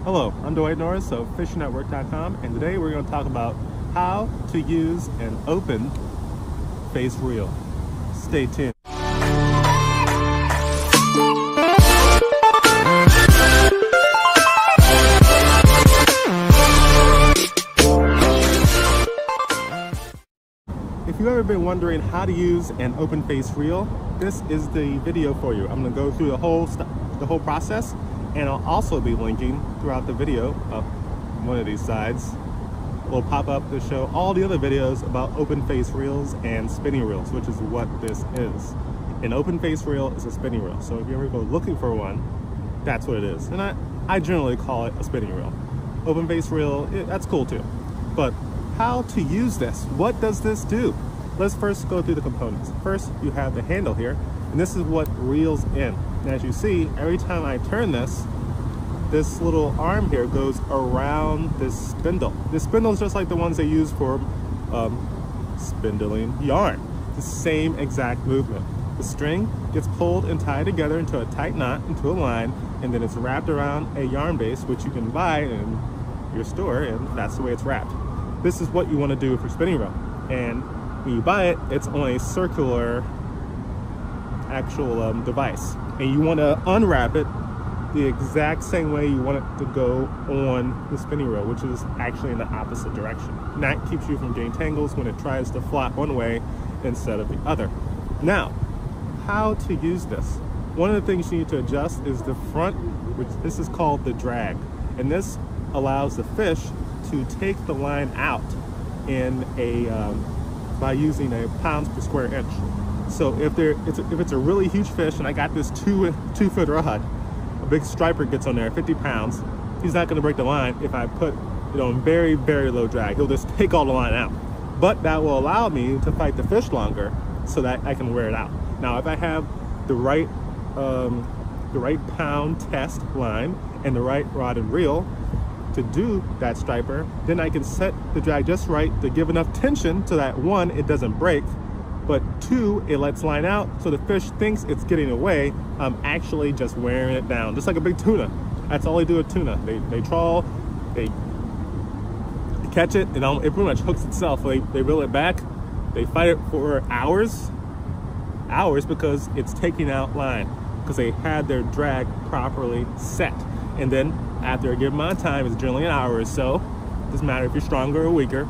Hello, I'm Dwight Norris of fishingnetwork.com, and today we're going to talk about how to use an open face reel. Stay tuned. If you've ever been wondering how to use an open face reel, this is the video for you. I'm going to go through the whole process, and I'll also be linking throughout the video up one of these sides. Will pop up to show all the other videos about open face reels and spinning reels, which is what this is. An open face reel is a spinning reel. So if you ever go looking for one, that's what it is. And I generally call it a spinning reel. Open face reel, that's cool too. But how to use this? What does this do? Let's first go through the components. First, you have the handle here, and this is what reels in. And as you see, every time I turn this little arm here goes around this spindle. This spindle is just like the ones they use for spindling yarn. The same exact movement. The string gets pulled and tied together into a tight knot, into a line, and then it's wrapped around a yarn base, which you can buy in your store, and that's the way it's wrapped. This is what you want to do for spinning reel. And when you buy it, it's on a circular actual device. And you want to unwrap it the exact same way you want it to go on the spinning reel, which is actually in the opposite direction. And that keeps you from getting tangles when it tries to flop one way instead of the other. Now, how to use this? One of the things you need to adjust is the front, which this is called the drag. And this allows the fish to take the line out in by using a pounds per square inch. So if it's a really huge fish, and I got this 2-foot rod, a big striper gets on there, 50 pounds, he's not going to break the line if I put it on very, very low drag. He'll just take all the line out. But that will allow me to fight the fish longer so that I can wear it out. Now, if I have the right pound test line and the right rod and reel to do that striper, then I can set the drag just right to give enough tension so that one, it doesn't break, but two, it lets line out so the fish thinks it's getting away. I'm actually just wearing it down, just like a big tuna. That's all they do with tuna. They trawl, they catch it, and it pretty much hooks itself. They reel it back, they fight it for hours because it's taking out line, because they had their drag properly set. And then after a given amount of time, it's generally an hour or so, doesn't matter if you're stronger or weaker,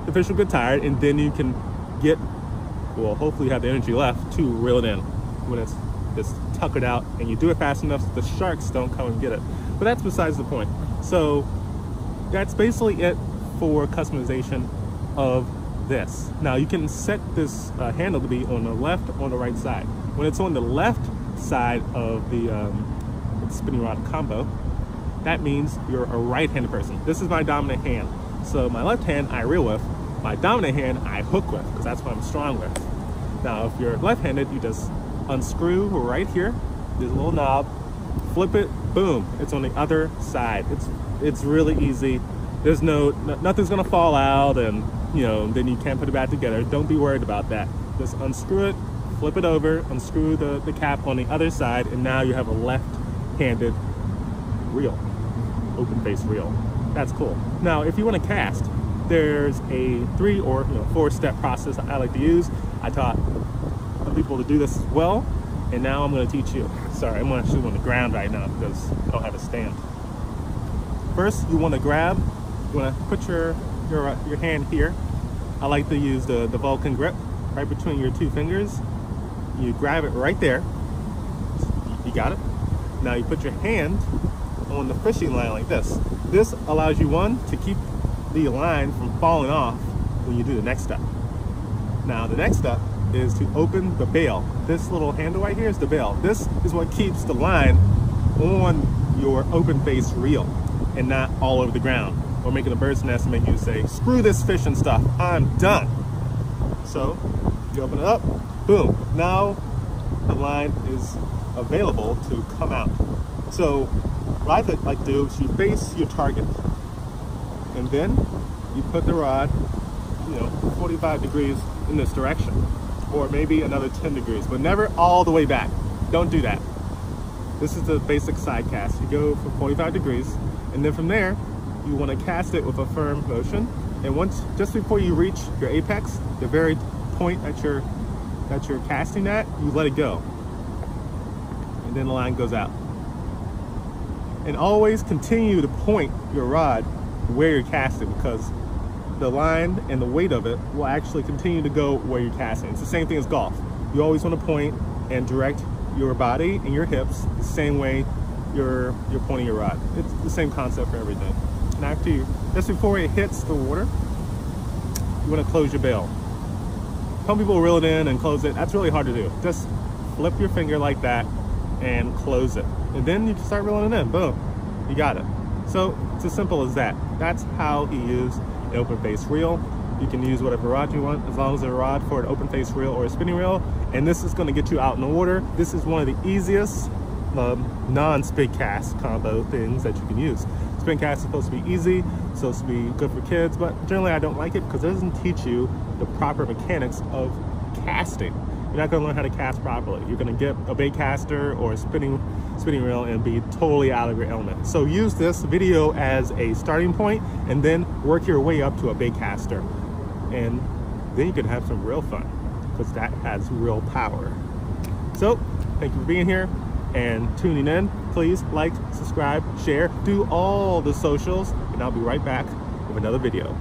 the fish will get tired, and then you can well, hopefully you have the energy left to reel it in when it's just tuckered out, and you do it fast enough so the sharks don't come and get it. But that's besides the point. So that's basically it for customization of this. Now you can set this handle to be on the left or on the right side. When it's on the left side of the spinning rod combo, that means you're a right-handed person. This is my dominant hand. So my left hand I reel with, my dominant hand I hook with, because that's what I'm strong with. Now if you're left-handed, you just unscrew right here, this little knob, flip it, boom, it's on the other side. It's really easy. There's nothing's gonna fall out, and then you can't put it back together. Don't be worried about that. Just unscrew it, flip it over, unscrew the cap on the other side, and now you have a left-handed reel, open face reel. That's cool. Now if you want to cast, there's a 3 or 4-step process I like to use. I taught other people to do this as well, and now I'm going to teach you. Sorry, I'm actually on the ground right now because I don't have a stand. First, you want to put your hand here. I like to use the Vulcan grip right between your 2 fingers. You grab it right there. You got it? Now you put your hand on the fishing line like this. This allows you, one, to keep the line from falling off when you do the next step. Now the next step is to open the bail. This little handle right here is the bail. This is what keeps the line on your open face reel and not all over the ground or making a bird's nest and make you say, screw this fishing stuff, I'm done. So you open it up, boom. Now the line is available to come out. So what I like to do is you face your target, and then you put the rod 45 degrees in this direction, or maybe another 10 degrees, but never all the way back. Don't do that. This is the basic side cast. You go for 45 degrees, and then from there, you want to cast it with a firm motion. And once, just before you reach your apex, the very point that you're casting at, you let it go. And then the line goes out. And always continue to point your rod where you're casting, because the line and the weight of it will actually continue to go where you're casting. It's the same thing as golf. You always want to point and direct your body and your hips the same way you're pointing your rod. It's the same concept for everything. And after you, just before it hits the water, you want to close your bail. Some people reel it in and close it. That's really hard to do. Just flip your finger like that and close it. And then you can start reeling it in. Boom, you got it. So it's as simple as that. That's how you use an open face reel. You can use whatever rod you want, as long as it's a rod for an open face reel or a spinning reel. And this is going to get you out in the water. This is one of the easiest non-spincast combo things that you can use. Spincast is supposed to be easy, supposed to be good for kids, but generally I don't like it because it doesn't teach you the proper mechanics of casting. You're not going to learn how to cast properly. You're going to get a bait caster or a spinning reel and be totally out of your element. So use this video as a starting point and then work your way up to a bait caster. And then you can have some real fun, because that has real power. So thank you for being here and tuning in. Please like, subscribe, share, do all the socials, and I'll be right back with another video.